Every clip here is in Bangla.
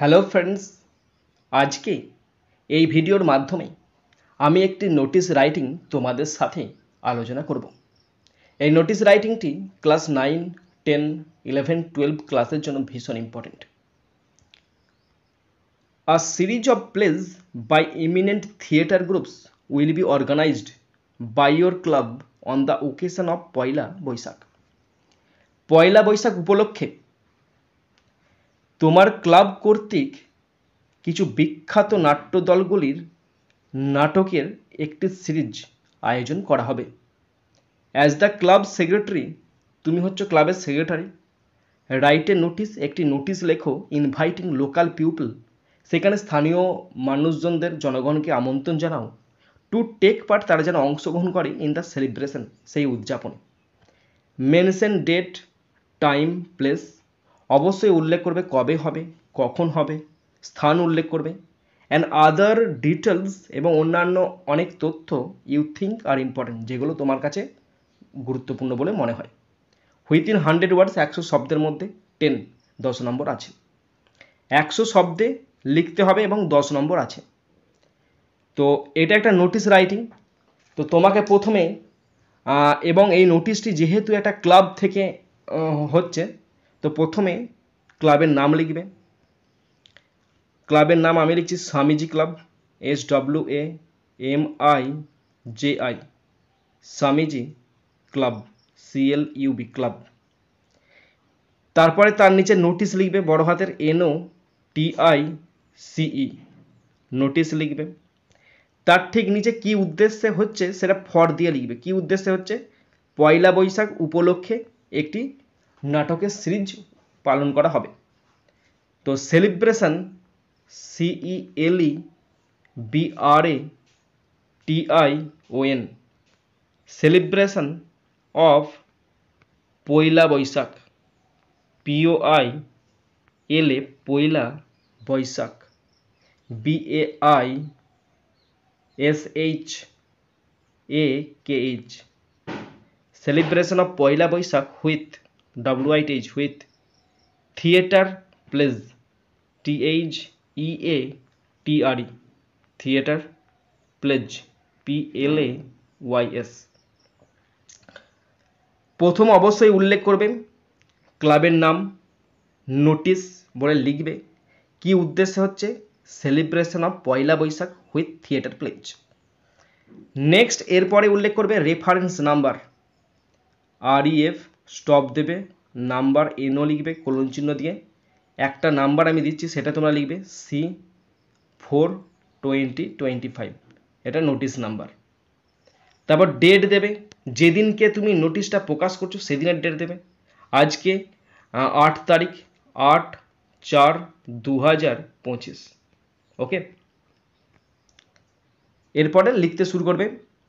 হ্যালো ফ্রেন্ডস, আজকে এই ভিডিওর মাধ্যমে আমি একটি নোটিশ রাইটিং তোমাদের সাথে আলোচনা করব। এই নোটিশ রাইটিংটি ক্লাস 9, 10, 11, 12 ক্লাসের জন্য ভীষণ important. A series of plays by eminent theatre groups will be organized by your club on the occasion of Poila Boishakh. পয়লা বৈশাখ উপলক্ষে তোমার ক্লাব কর্তৃক কিছু বিখ্যাত নাট্য দলগুলির নাটকের একটি সিরিজ আয়োজন করা হবে। অ্যাজ দ্য ক্লাব সেক্রেটারি, তুমি হচ্ছে ক্লাবের সেক্রেটারি, রাইট এ নোটিশ, একটি নোটিশ লেখো, ইনভাইটিং লোকাল পিপল, সেখানে স্থানীয় মানুষজনদের, জনগণকে আমন্ত্রণ জানাও, টু টেক পার্ট, তারা যেন অংশগ্রহণ করে ইন দ্য সেলিব্রেশন, সেই উদযাপন। মেনশন ডেট, টাইম, প্লেস, অবশ্যই উল্লেখ করবে কবে হবে, কখন হবে, স্থান উল্লেখ করবে, অ্যান্ড আদার ডিটেলস, এবং অন্যান্য অনেক তথ্য ইউ থিঙ্ক আর ইম্পর্টেন্ট, যেগুলো তোমার কাছে গুরুত্বপূর্ণ বলে মনে হয়। উইথিন 100 ওয়ার্ডস, 100 শব্দের মধ্যে 10 নম্বর আছে। 100 শব্দে লিখতে হবে এবং 10 নম্বর আছে। তো এটা একটা নোটিশ রাইটিং। তো তোমাকে প্রথমে এবং এই নোটিশটি যেহেতু একটা ক্লাব থেকে হচ্ছে, তো প্রথমে ক্লাবের নাম লিখবে। ক্লাবের নাম আমি লিখছি Swamiji club, SWAMIJI, Swamiji club, CLUB, club. তারপরে তার নিচে নোটিশ লিখবে, বড় হাতের NOTICE, নোটিশ লিখবে। তার ঠিক নিচে কি উদ্দেশ্যে হচ্ছে সেটা ফর দিয়ে লিখবে। কি উদ্দেশ্যে হচ্ছে? পয়লা বৈশাখ উপলক্ষে একটি নাটকের সিরিজ পালন করা হবে। তো celebration, CELEBRATION, celebration of Poila Baishakh, POILA, Poila Baishakh, BAISHAKH, celebration of Poila Baishakh with WITH, with theatre plays, THEATRE, theatre plays, PLAYS। প্রথম অবশ্যই উল্লেখ করবে ক্লাবের নাম, নোটিশ বলে লিখবে কি উদ্দেশ্যে হচ্ছে, celebration of Poila Baishakh with theatre plays. Next এরপরে উল্লেখ করবে রেফারেন্স নাম্বার, REF, স্টপ দেবে, নাম্বার NO লিখবে কোলন চিহ্ন দিয়ে। একটা নাম্বার আমি দিচ্ছি, সেটা তোমরা লিখবে C42025, এটা নোটিশ নাম্বার। তারপর ডেট দেবে, যেদিনকে তুমি নোটিশটা প্রকাশ করছো সেদিনের ডেট দেবে। আজকে 8 তারিখ, 8/4/2025, ওকে। এরপরে লিখতে শুরু করবে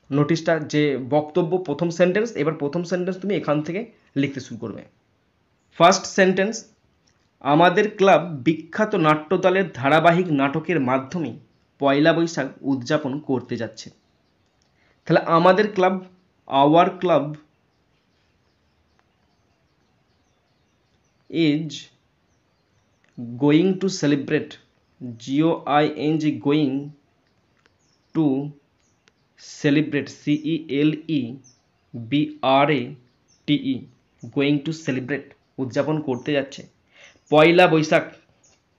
নোটিশটা, যে বক্তব্য, প্রথম সেন্টেন্স। এবার প্রথম সেন্টেন্স তুমি এখান থেকে লিখতে শুরু করবে। ফার্স্ট সেন্টেন্স, আমাদের ক্লাব বিখ্যাত নাট্য দলের ধারাবাহিক নাটকের মাধ্যমে পয়লা বৈশাখ উদযাপন করতে যাচ্ছে। তাহলে আমাদের club, our club is going to celebrate, GOING, going to celebrate, CELEBRATE, going to celebrate, উদযাপন করতে যাচ্ছে পয়লা বৈশাখ,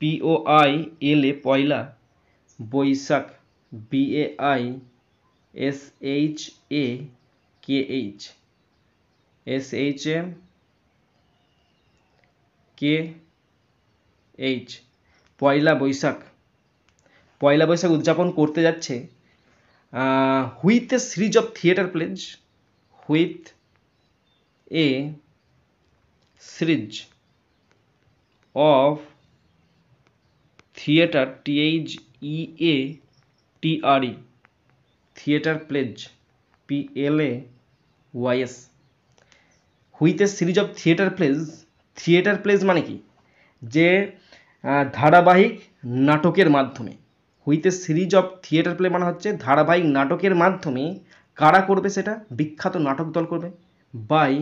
POILA, পয়লা বৈশাখ, BAISHAKH, পয়লা বৈশাখ, পয়লা বৈশাখ উদযাপন করতে যাচ্ছে with a series of theatre plays, with a series of theatre, THEATRE, theatre plays, PLAYS, with a series of theatre plays. Theatre plays মানে কি? যে ধারাবাহিক নাটকের মাধ্যমে। With a series of theatre play মানে হচ্ছে ধারাবাহিক নাটকের মাধ্যমে। কারা করবে সেটা? বিখ্যাত নাটক দল করবে। বাই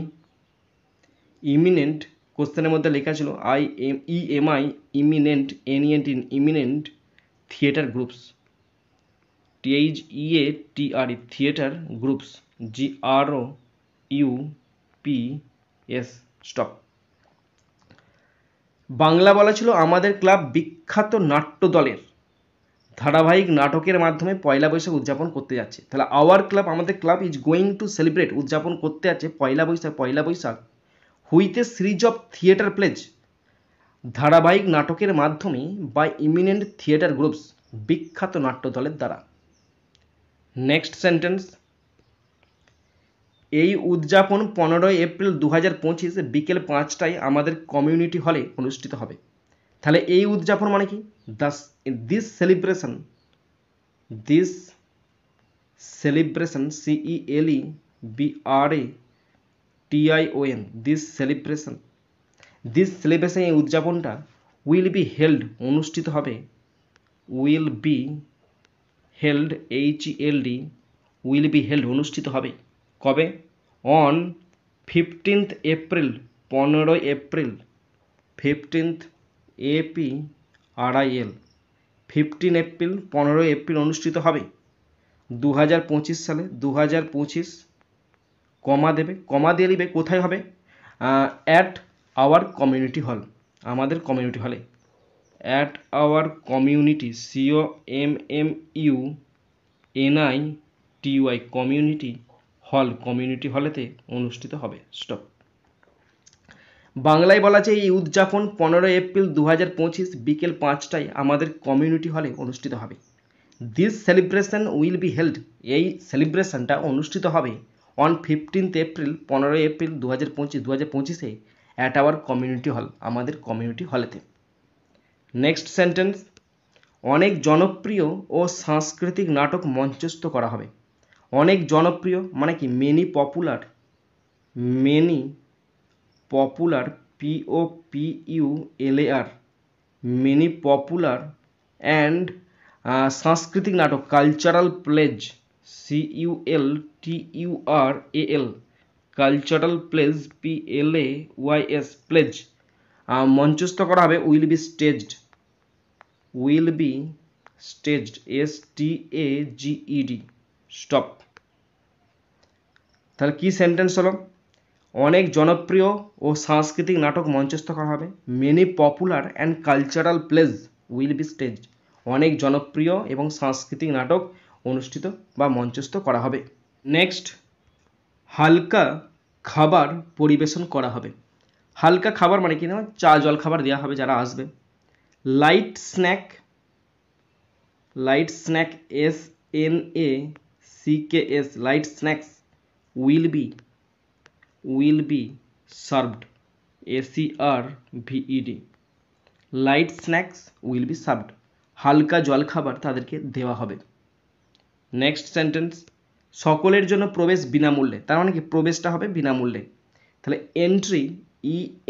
ইমিনেন্ট, কোশ্চেনের মধ্যে লেখা ছিল EMI eminent eminent theatre groups, THEATRE theatre groups, GROUPS stop. Bangla বলা ছিল আমাদের ক্লাব বিখ্যাত নাট্য দলের ধারাবাহিক নাটকের মাধ্যমে পয়লা বৈশাখ উদযাপন করতে যাচ্ছে। তাহলে আওয়ার ক্লাব, আমাদের club is going to celebrate, উদযাপন করতে যাচ্ছে Poila Boishakh with a series of theatre plays, ধারাবাহিক নাটকের মাধ্যমে বাই ইমিনেন্ট থিয়েটার গ্রুপস, বিখ্যাত নাট্য দলের দ্বারা। নেক্সট সেন্টেন্স, এই উদযাপন 15 এপ্রিল 2025 বিকেল 5টায় আমাদের কমিউনিটি হলে অনুষ্ঠিত হবে। তাহলে এই উদযাপন মানে কি? This celebration CELEBRATION this celebration, এই উদযাপনটা উইল বি হেল্ড, অনুষ্ঠিত হবে, উইল বি হেল্ড অনুষ্ঠিত হবে কবে? On 15th April, 15 April, 15th APRIL 15 April, 15 April অনুষ্ঠিত হবে 2025 সালে। 2025 কমা দেবে, কমা দিয়ে দিবে কোথায় হবে? অ্যাট আওয়ার কমিউনিটি হল, আমাদের কমিউনিটি হলে, at our community COMMUNITY community হলেতে অনুষ্ঠিত হবে। স্টপ। বাংলায় বলা আছে এই উদযাপন 15 এপ্রিল 2025 বিকেল 5টায় আমাদের কমিউনিটি হলে অনুষ্ঠিত হবে। This celebration will be held, এই সেলিব্রেশনটা অনুষ্ঠিত হবে on 15th April, 15 April 2025 at our community hall, আমাদের কমিউনিটি হলেতে। নেক্সট সেন্টেন্স, অনেক জনপ্রিয় ও সাংস্কৃতিক নাটক মঞ্চস্থ করা হবে। অনেক জনপ্রিয় মানে কি? Many popular POPULAR, many popular and সাংস্কৃতিক নাটক, cultural plays, CULTURAL, cultural plays, PLAYS, plays মঞ্চস্থ করা হবে। Will be staged, STAGED stop. তাহলে কি সেন্টেন্স হলো? অনেক জনপ্রিয় ও সাংস্কৃতিক নাটক মঞ্চস্থ করা হবে। Many popular and cultural plays will be staged, অনেক জনপ্রিয় এবং সাংস্কৃতিক নাটক অনুষ্ঠিত বা মঞ্চস্থ করা হবে। নেক্সট, হালকা খাবার পরিবেশন করা হবে। হালকা খাবার মানে কি? না, চা জল খাবার দেওয়া হবে যারা আসবে। Light snack SNACKS, light snacks will be served, SERVED, light snacks will be served, হালকা জলখাবার তাদেরকে দেওয়া হবে। নেক্সট সেন্টেন্স, সকলের জন্য প্রবেশ বিনামূল্যে, তার মানে কি? প্রবেশটা হবে বিনামূল্যে। তাহলে entry,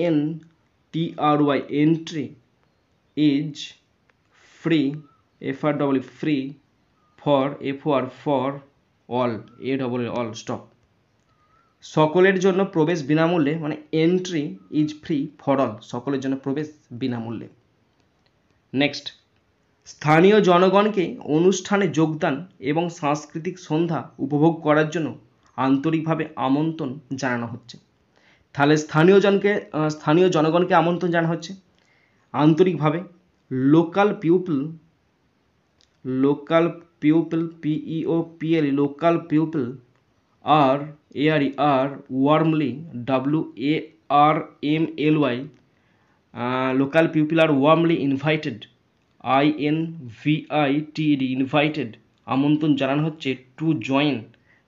ENTRY, entry is free, FREE, for all, ALL stop. সকলের জন্য প্রবেশ বিনামূল্যে মানে entry is free for all, সকলের জন্য প্রবেশ বিনামূল্যে। নেক্সট, স্থানীয় জনগণকে অনুষ্ঠানে যোগদান এবং সাংস্কৃতিক সন্ধ্যা উপভোগ করার জন্য আন্তরিকভাবে আমন্ত্রণ জানানো হচ্ছে। তাহলে স্থানীয় জনগণকে আমন্ত্রণ জানানো হচ্ছে আন্তরিকভাবে। Local people, PEOPL, local people are warmly, WARMLY, local people are warmly invited, INVITED, invited, আমন্ত্রণ জানানো হচ্ছে টু জয়েন,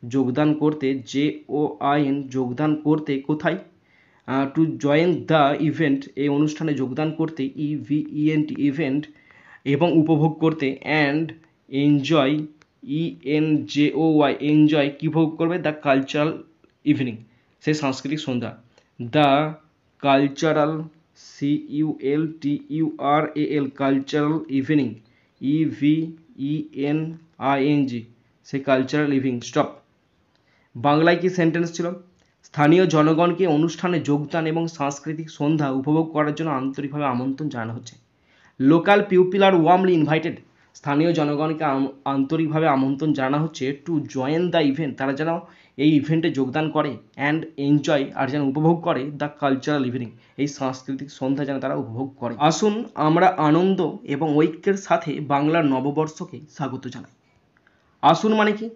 যোগদান করতে, JOIN, যোগদান করতে, কোথায়? টু জয়েন দ্য ইভেন্ট, এই অনুষ্ঠানে যোগদান করতে, EVENT, ইভেন্ট, এবং উপভোগ করতে, অ্যান্ড এনজয়, ENJOY, এনজয়, কী ভোগ করবে? দ্য কালচারাল ইভিনিং, সেই সাংস্কৃতিক সন্ধ্যা। The cultural, CULTURAL, cultural evening, EVENING, সেই কালচারাল ইভিনিং। স্টপ। বাংলায় কি সেন্টেন্স ছিল? স্থানীয় জনগণকে অনুষ্ঠানে যোগদান এবং সাংস্কৃতিক সন্ধ্যা উপভোগ করার জন্য আন্তরিকভাবে আমন্ত্রণ জানানো হচ্ছে। লোকাল পিপল আর ওয়ার্মলি ইনভাইটেড, স্থানীয় জনগণকে আন্তরিকভাবে আমন্ত্রণ জানানো হচ্ছে টু জয়েন দ্য ইভেন্ট, তারা যেন এই ইভেন্টে যোগদান করে, অ্যান্ড এনজয়, আর যেন উপভোগ করে দ্য কালচারাল ইভিনিং, এই সাংস্কৃতিক সন্ধ্যা যেন তারা উপভোগ করে। আসুন আমরা আনন্দ এবং ঐক্যের সাথে বাংলার নববর্ষকে স্বাগত জানাই। আসুন মানে কি,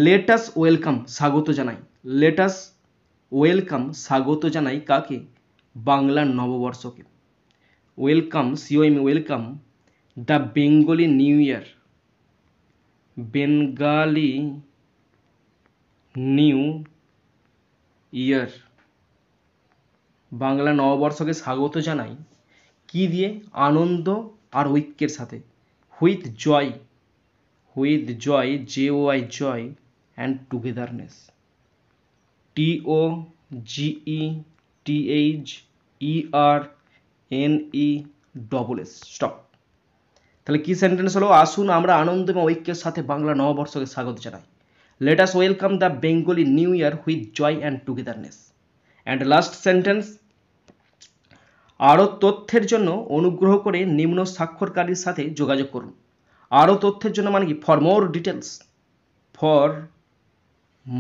লেট আস ওয়েলকাম, স্বাগত জানাই, লেট আস ওয়েলকাম, স্বাগত জানাই কাকে? বাংলার নববর্ষকে। Welcome, C O M, welcome the Bengali new year, Bengali new year, Bangla নববর্ষকে স্বাগত জানাই কি দিয়ে? আনন্দ আর ঐক্যের সাথে, with joy, with joy, JOY, joy, and togetherness, TOGETHERNESS, stop. তাহলে কি সেন্টেন্স হলো? আসুন আমরা আনন্দ এবং ঐক্যের সাথে বাংলা নববর্ষকে স্বাগত জানাই। Let us welcome the Bengali new year with joy and togetherness. And last sentence, আরও তথ্যের জন্য অনুগ্রহ করে নিম্ন স্বাক্ষরকারীর সাথে যোগাযোগ করুন। আরও তথ্যের জন্য মানে কি? For more details, for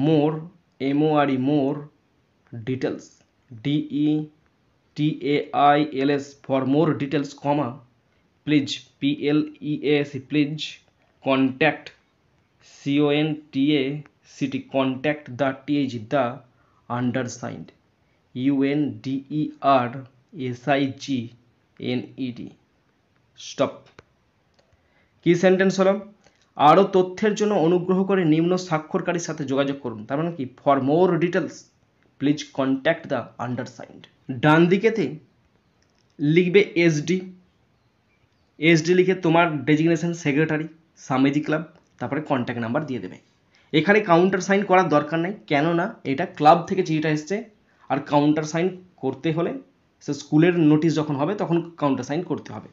more, MORE, more details, DETAILS, for more details, comma, please, PLEAS, please, contact, CONTACT, contact the, the undersigned, UNDERSIGNED, stop. কি সেন্টেন্স হলো? আরও তথ্যের জন্য অনুগ্রহ করে নিম্ন স্বাক্ষরকারীর সাথে যোগাযোগ করুন, তার মানে কি? For more details please contact the undersigned. ডান দিকেতে লিখবে SD লিখে তোমার ডেজিগনেশন সেক্রেটারি, স্বামীজি ক্লাব, তারপরে কন্ট্যাক্ট নাম্বার দিয়ে দেবে। এখানে কাউন্টার সাইন করার দরকার নেই, কেননা এটা ক্লাব থেকে চিঠিটা এসছে, আর কাউন্টার সাইন করতে হলে সে স্কুলের নোটিশ যখন হবে তখন কাউন্টার সাইন করতে হবে।